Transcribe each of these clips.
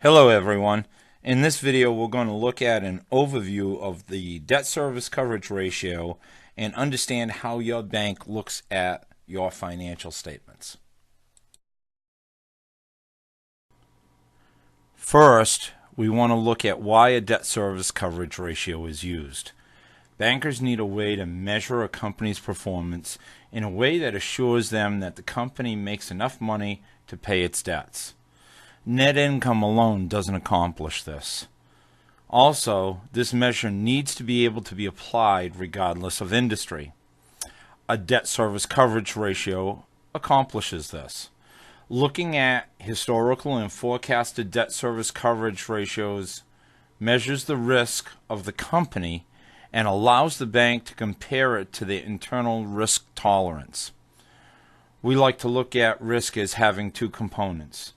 Hello everyone. In this video we're going to look at an overview of the debt service coverage ratio and understand how your bank looks at your financial statements. First, we want to look at why a debt service coverage ratio is used. Bankers need a way to measure a company's performance in a way that assures them that the company makes enough money to pay its debts. Net income alone doesn't accomplish this. Also, this measure needs to be able to be applied regardless of industry. A debt service coverage ratio accomplishes this. Looking at historical and forecasted debt service coverage ratios measures the risk of the company and allows the bank to compare it to the internal risk tolerance. We like to look at risk as having two components.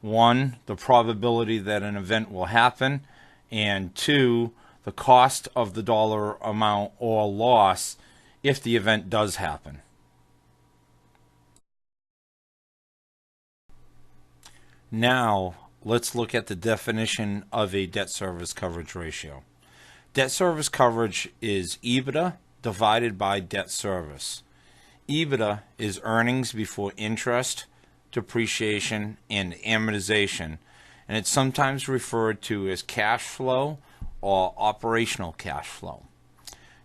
One, the probability that an event will happen, and two, the cost of the dollar amount or loss if the event does happen. Now, let's look at the definition of a debt service coverage ratio. Debt service coverage is Ebitda divided by debt service. Ebitda is earnings before interest, depreciation, and amortization, and it's sometimes referred to as cash flow or operational cash flow.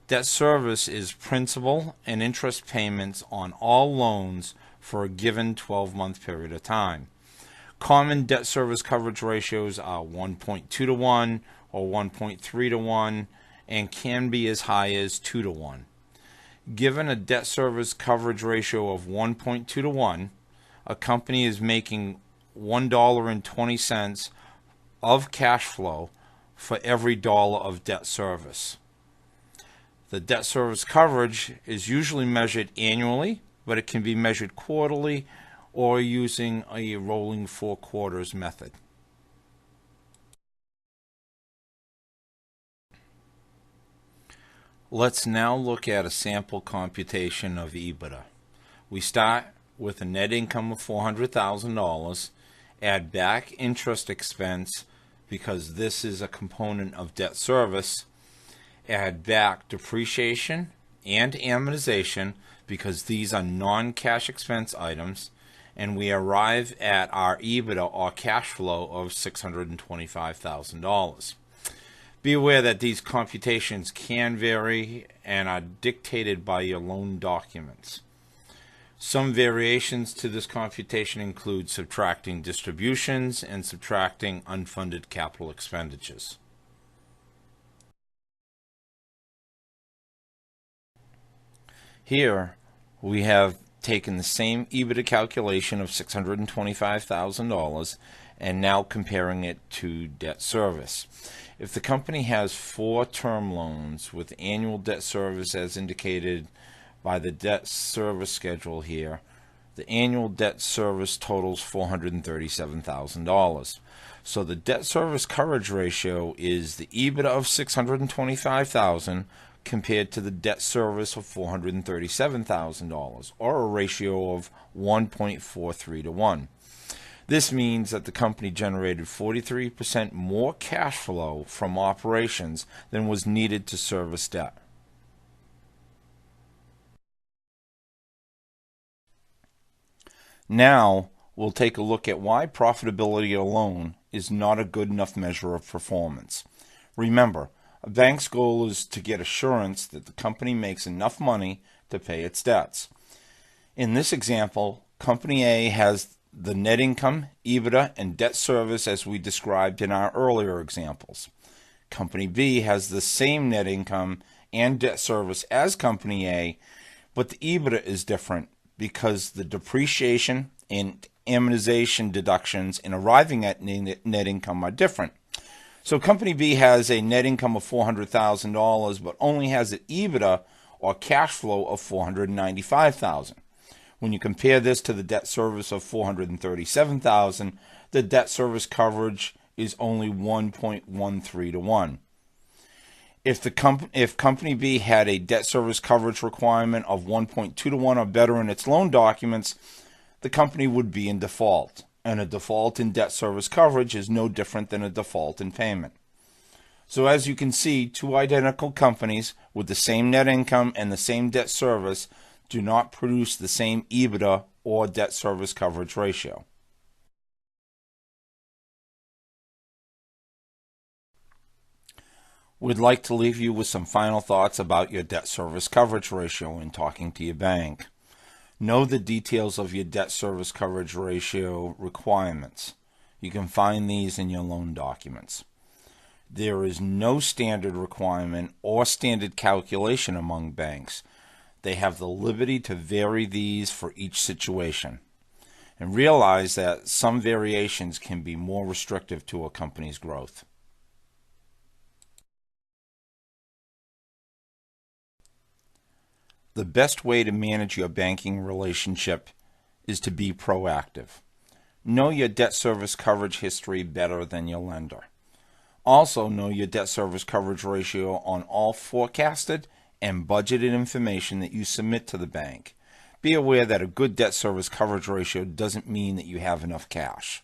Debt service is principal and interest payments on all loans for a given 12-month period of time. Common debt service coverage ratios are 1.2 to 1 or 1.3 to 1 and can be as high as 2 to 1. Given a debt service coverage ratio of 1.2 to 1, a company is making $1.20 of cash flow for every dollar of debt service. The debt service coverage is usually measured annually, but it can be measured quarterly or using a rolling 4 quarters method. Let's now look at a sample computation of Ebitda. We start with a net income of $400,000, add back interest expense because this is a component of debt service, add back depreciation and amortization because these are non-cash expense items, and we arrive at our Ebitda or cash flow of $625,000. Be aware that these computations can vary and are dictated by your loan documents. Some variations to this computation include subtracting distributions and subtracting unfunded capital expenditures. Here we have taken the same Ebitda calculation of $625,000 and now comparing it to debt service. If the company has 4 term loans with annual debt service as indicated by the debt service schedule here, the annual debt service totals $437,000. So the debt service coverage ratio is the Ebitda of $625,000 compared to the debt service of $437,000, or a ratio of 1.43 to 1. This means that the company generated 43% more cash flow from operations than was needed to service debt. Now, we'll take a look at why profitability alone is not a good enough measure of performance. Remember, a bank's goal is to get assurance that the company makes enough money to pay its debts. In this example, Company A has the net income, Ebitda, and debt service as we described in our earlier examples. Company B has the same net income and debt service as Company A, but the Ebitda is different because the depreciation and amortization deductions in arriving at net income are different. So Company B has a net income of $400,000 but only has an Ebitda or cash flow of $495,000. When you compare this to the debt service of $437,000, the debt service coverage is only 1.13 to 1. If Company B had a debt service coverage requirement of 1.2 to 1 or better in its loan documents, the company would be in default. And a default in debt service coverage is no different than a default in payment. So as you can see, two identical companies with the same net income and the same debt service do not produce the same Ebitda or debt service coverage ratio. We'd like to leave you with some final thoughts about your debt service coverage ratio when talking to your bank. Know the details of your debt service coverage ratio requirements. You can find these in your loan documents. There is no standard requirement or standard calculation among banks. They have the liberty to vary these for each situation. And realize that some variations can be more restrictive to a company's growth. The best way to manage your banking relationship is to be proactive. Know your debt service coverage history better than your lender. Also know your debt service coverage ratio on all forecasted and budgeted information that you submit to the bank. Be aware that a good debt service coverage ratio doesn't mean that you have enough cash.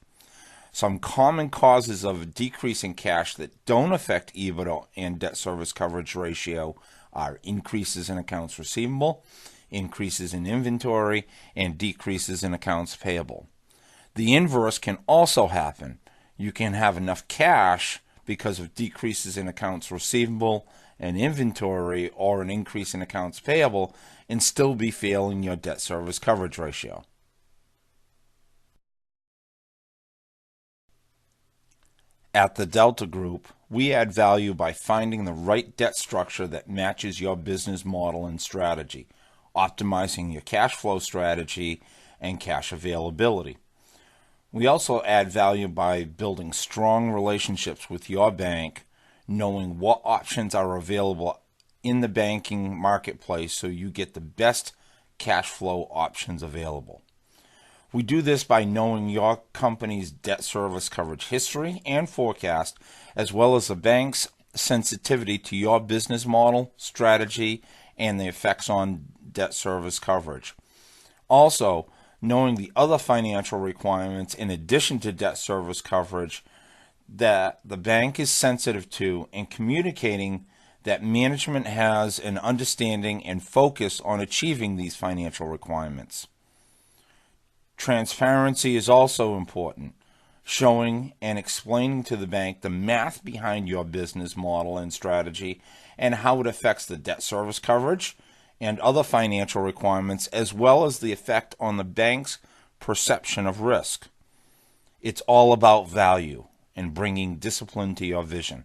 Some common causes of a decrease in cash that don't affect Ebitda and debt service coverage ratio are increases in accounts receivable, increases in inventory, and decreases in accounts payable. The inverse can also happen. You can have enough cash because of decreases in accounts receivable and inventory or an increase in accounts payable and still be failing your debt service coverage ratio. At the Delta Group, we add value by finding the right debt structure that matches your business model and strategy, optimizing your cash flow strategy and cash availability. We also add value by building strong relationships with your bank, knowing what options are available in the banking marketplace so you get the best cash flow options available. We do this by knowing your company's debt service coverage history and forecast, as well as the bank's sensitivity to your business model, strategy, and the effects on debt service coverage. Also, knowing the other financial requirements in addition to debt service coverage that the bank is sensitive to, and communicating that management has an understanding and focus on achieving these financial requirements. Transparency is also important, showing and explaining to the bank the math behind your business model and strategy and how it affects the debt service coverage and other financial requirements, as well as the effect on the bank's perception of risk. It's all about value and bringing discipline to your vision.